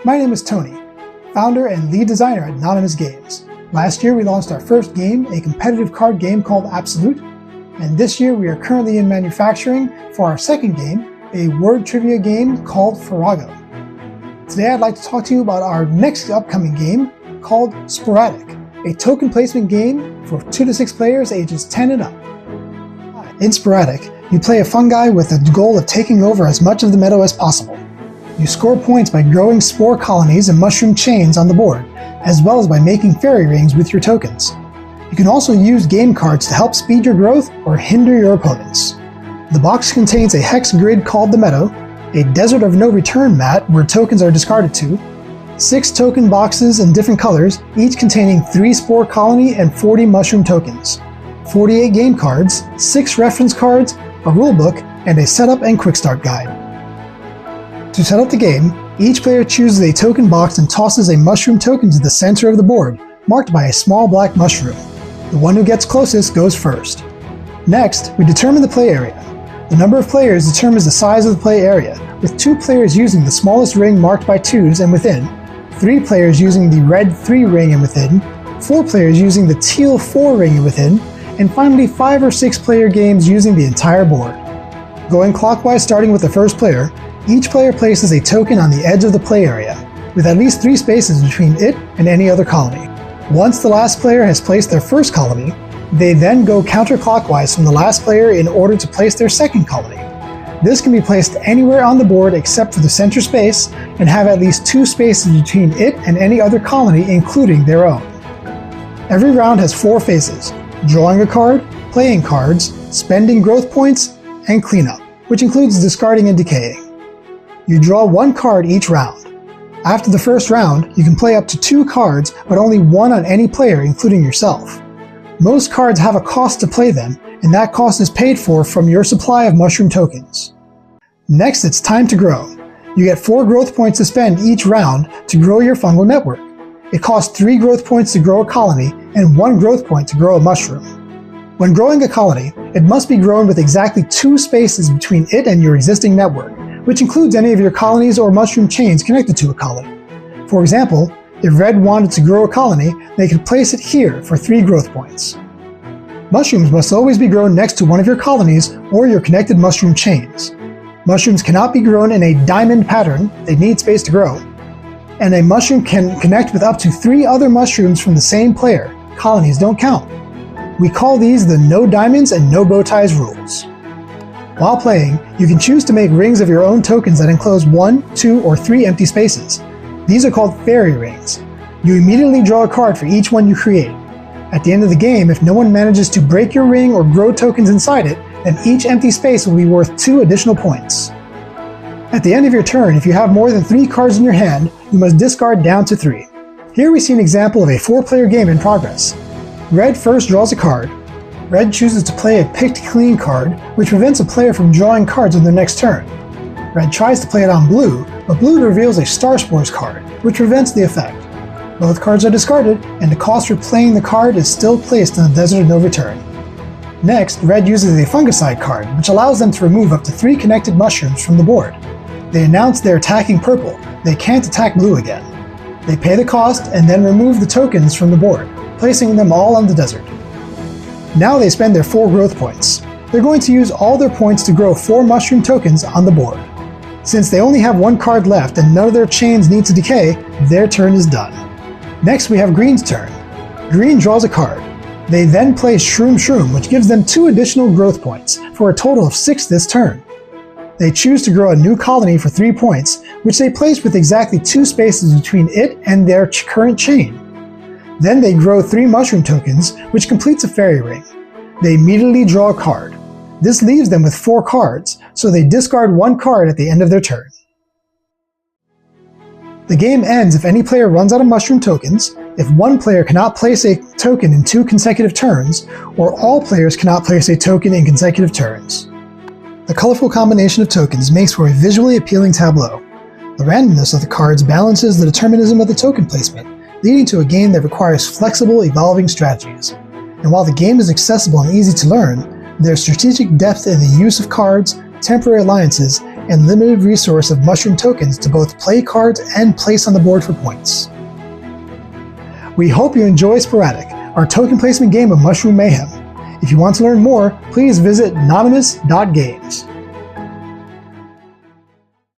My name is Tony, founder and lead designer at Nonymous Games. Last year we launched our first game, a competitive card game called Absolute, and this year we are currently in manufacturing for our second game, a word trivia game called Farrago. Today I'd like to talk to you about our next upcoming game called Spore-adic, a token placement game for 2 to 6 players ages 10 and up. In Spore-adic, you play a fungi with the goal of taking over as much of the meadow as possible. You score points by growing spore colonies and mushroom chains on the board, as well as by making fairy rings with your tokens. You can also use game cards to help speed your growth or hinder your opponents. The box contains a hex grid called the Meadow, a desert of no return mat where tokens are discarded to, 6 token boxes in different colors, each containing 3 spore colony and 40 mushroom tokens, 48 game cards, 6 reference cards, a rulebook, and a setup and quick start guide. To set up the game, each player chooses a token box and tosses a mushroom token to the center of the board, marked by a small black mushroom. The one who gets closest goes first. Next, we determine the play area. The number of players determines the size of the play area, with 2 players using the smallest ring marked by 2s and within, 3 players using the red 3 ring and within, 4 players using the teal 4 ring and within, and finally 5 or 6 player games using the entire board. Going clockwise starting with the first player, each player places a token on the edge of the play area, with at least 3 spaces between it and any other colony. Once the last player has placed their first colony, they then go counterclockwise from the last player in order to place their second colony. This can be placed anywhere on the board except for the center space and have at least 2 spaces between it and any other colony, including their own. Every round has 4 phases: drawing a card, playing cards, spending growth points, and cleanup, which includes discarding and decaying. You draw 1 card each round. After the first round, you can play up to 2 cards, but only 1 on any player, including yourself. Most cards have a cost to play them, and that cost is paid for from your supply of mushroom tokens. Next, it's time to grow. You get 4 growth points to spend each round to grow your fungal network. It costs 3 growth points to grow a colony, and 1 growth point to grow a mushroom. When growing a colony, it must be grown with exactly 2 spaces between it and your existing network, which includes any of your colonies or mushroom chains connected to a colony. For example, if Red wanted to grow a colony, they could place it here for 3 growth points. Mushrooms must always be grown next to one of your colonies or your connected mushroom chains. Mushrooms cannot be grown in a diamond pattern, they need space to grow. And a mushroom can connect with up to 3 other mushrooms from the same player. Colonies don't count. We call these the no diamonds and no bow ties rules. While playing, you can choose to make rings of your own tokens that enclose 1, 2, or 3 empty spaces. These are called fairy rings. You immediately draw a card for each one you create. At the end of the game, if no one manages to break your ring or grow tokens inside it, then each empty space will be worth 2 additional points. At the end of your turn, if you have more than 3 cards in your hand, you must discard down to 3. Here we see an example of a 4-player game in progress. Red first draws a card. Red chooses to play a picked clean card, which prevents a player from drawing cards on their next turn. Red tries to play it on blue, but blue reveals a Star Spores card, which prevents the effect. Both cards are discarded, and the cost for playing the card is still placed in the Desert of No Return. Next, Red uses a Fungicide card, which allows them to remove up to 3 connected mushrooms from the board. They announce they're attacking purple. They can't attack blue again. They pay the cost and then remove the tokens from the board, placing them all on the desert. Now they spend their 4 growth points. They're going to use all their points to grow 4 mushroom tokens on the board. Since they only have 1 card left and none of their chains need to decay, their turn is done. Next we have Green's turn. Green draws a card. They then play Shroom Shroom, which gives them 2 additional growth points, for a total of 6 this turn. They choose to grow a new colony for 3 points, which they place with exactly 2 spaces between it and their current chain. Then they grow 3 mushroom tokens, which completes a fairy ring. They immediately draw a card. This leaves them with 4 cards, so they discard 1 card at the end of their turn. The game ends if any player runs out of mushroom tokens, if one player cannot place a token in 2 consecutive turns, or all players cannot place a token in consecutive turns. The colorful combination of tokens makes for a visually appealing tableau. The randomness of the cards balances the determinism of the token placement, leading to a game that requires flexible, evolving strategies. And while the game is accessible and easy to learn, there's strategic depth in the use of cards, temporary alliances, and limited resource of mushroom tokens to both play cards and place on the board for points. We hope you enjoy Spore-adic, our token placement game of Mushroom Mayhem. If you want to learn more, please visit nonymous.games.